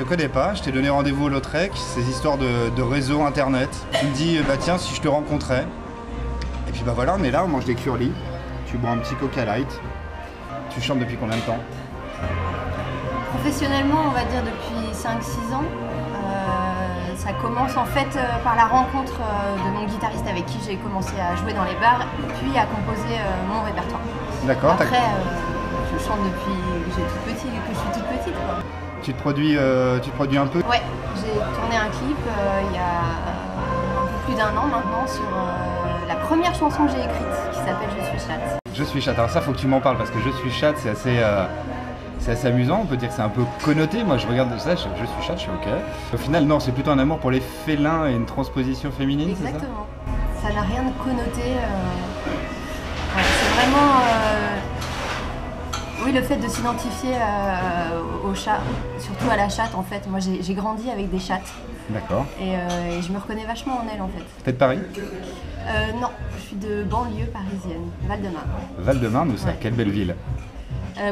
te connais pas, je t'ai donné rendez-vous au Lautrec, ces histoires de réseau internet. Tu me dis, bah tiens, si je te rencontrais. Et puis bah voilà, on est là, on mange des curlis, tu bois un petit Coca Light. Tu chantes depuis combien de temps? Professionnellement, on va dire depuis 5-6 ans. Ça commence en fait par la rencontre de mon guitariste avec qui j'ai commencé à jouer dans les bars, puis à composer mon répertoire. D'accord. Après, je chante depuis que je suis toute petite. Quoi. Tu te produis un peu? Ouais, j'ai tourné un clip il y a un peu plus d'1 an maintenant sur la première chanson que j'ai écrite qui s'appelle Je suis chatte. Je suis chatte. Alors ça, faut que tu m'en parles parce que Je suis chatte, c'est assez amusant. On peut dire que c'est un peu connoté. Moi, je regarde ça, je suis chatte, je suis ok. Au final, non, c'est plutôt un amour pour les félins et une transposition féminine. Exactement. Ça n'a rien de connoté. Ouais, c'est vraiment. Oui, le fait de s'identifier au chat, surtout à la chatte en fait. Moi, j'ai grandi avec des chattes. D'accord. Et je me reconnais vachement en elles en fait. T'es de Paris? Non, je suis de banlieue parisienne, Val-de-Marne. Val-de-Marne, où ça? Ouais. Quelle belle ville.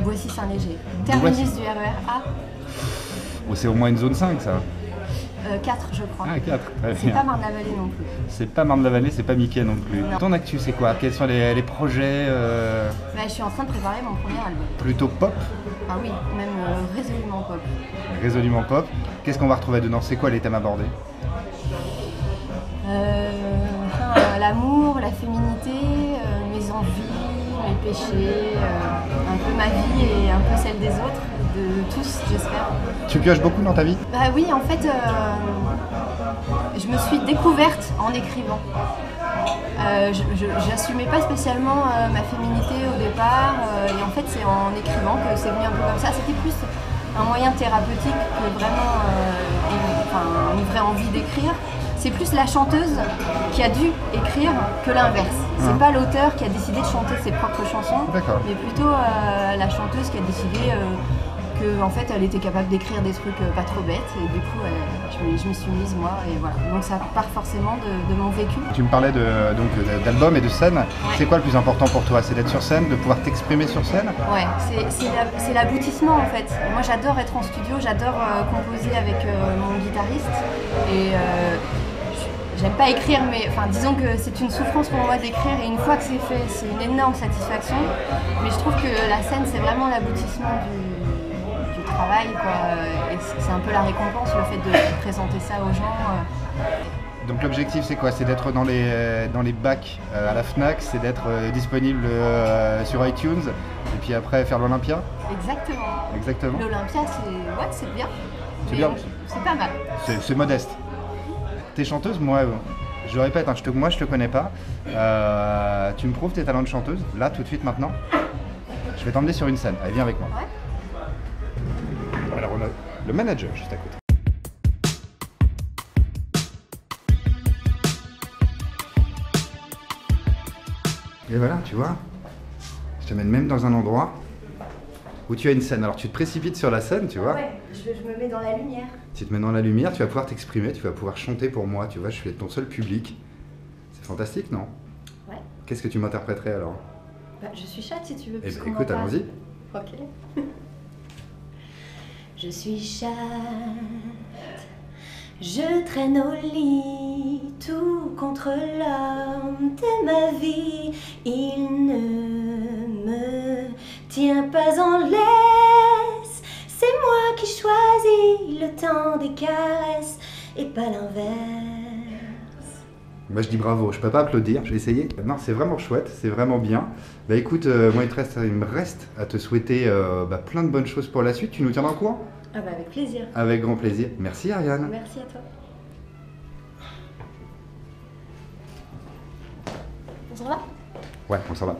Boissy-Saint-Léger. Terminus du RER A. Oh, c'est au moins une zone 5 ça. 4 je crois. Ah, 4. C'est pas Marne-la-Vallée non plus. C'est pas Marne-la-Vallée, c'est pas Mickey non plus. Non. Ton actu c'est quoi? Quels sont les projets Bah, je suis en train de préparer mon premier album. Plutôt pop? Ah oui, même résolument pop. Résolument pop. Qu'est-ce qu'on va retrouver dedans? C'est quoi les thèmes abordés? L'amour, la féminité, mes envies, mes péchés, un peu ma vie et un peu celle des autres, de tous j'espère. Tu pioches beaucoup dans ta vie? Bah oui, en fait, je me suis découverte en écrivant. J'assumais pas spécialement ma féminité au départ, et en fait c'est en écrivant que c'est venu un peu comme ça. C'était plus un moyen thérapeutique que vraiment une vraie envie d'écrire. C'est plus la chanteuse qui a dû écrire que l'inverse. C'est pas l'auteur qui a décidé de chanter ses propres chansons, mais plutôt la chanteuse qui a décidé qu'en fait elle était capable d'écrire des trucs pas trop bêtes, et du coup je me suis mise moi, et voilà. Donc ça part forcément de mon vécu. Tu me parlais d'album et de scène. Ouais. C'est quoi le plus important pour toi? C'est d'être sur scène, de pouvoir t'exprimer sur scène? Ouais, c'est l'aboutissement en fait. Moi j'adore être en studio, j'adore composer avec mon guitariste, et j'aime pas écrire, mais disons que c'est une souffrance pour moi d'écrire, et une fois que c'est fait, c'est une énorme satisfaction. Mais je trouve que la scène, c'est vraiment l'aboutissement du travail, quoi. Et c'est un peu la récompense, le fait de présenter ça aux gens. Donc l'objectif, c'est quoi? C'est d'être dans les bacs à la Fnac, c'est d'être disponible sur iTunes, et puis après faire l'Olympia? Exactement. L'Olympia, c'est bien. C'est bien. C'est pas mal. C'est modeste. T'es chanteuse? Moi, je le répète, moi je te connais pas. Tu me prouves tes talents de chanteuse, là, tout de suite, maintenant. Je vais t'emmener sur une scène. Allez, viens avec moi. Ouais. Alors, on a le manager juste à côté. Et voilà, tu vois, je t'amène même dans un endroit où tu as une scène. Alors tu te précipites sur la scène, tu vois. Ouais, je me mets dans la lumière. Tu te mets dans la lumière, tu vas pouvoir t'exprimer, tu vas pouvoir chanter pour moi, tu vois, je suis ton seul public. C'est fantastique, non? Ouais. Qu'est-ce que tu m'interpréterais alors? Bah, je suis chatte si tu veux. Eh ben, écoute, allons-y. Ok. Je suis chatte, je traîne au lit, tout contre l'homme de ma vie. Il ne me tient pas en laisse, c'est moi qui choisis le temps des caresses et pas l'inverse. Moi je dis bravo, je peux pas applaudir, j'ai essayé. Non, c'est vraiment chouette, c'est vraiment bien. Bah écoute, moi il me reste à te souhaiter plein de bonnes choses pour la suite. Tu nous tiendras au courant? Ah bah avec plaisir. Avec grand plaisir. Merci Ariane. Merci à toi. On s'en va? Ouais, on s'en va.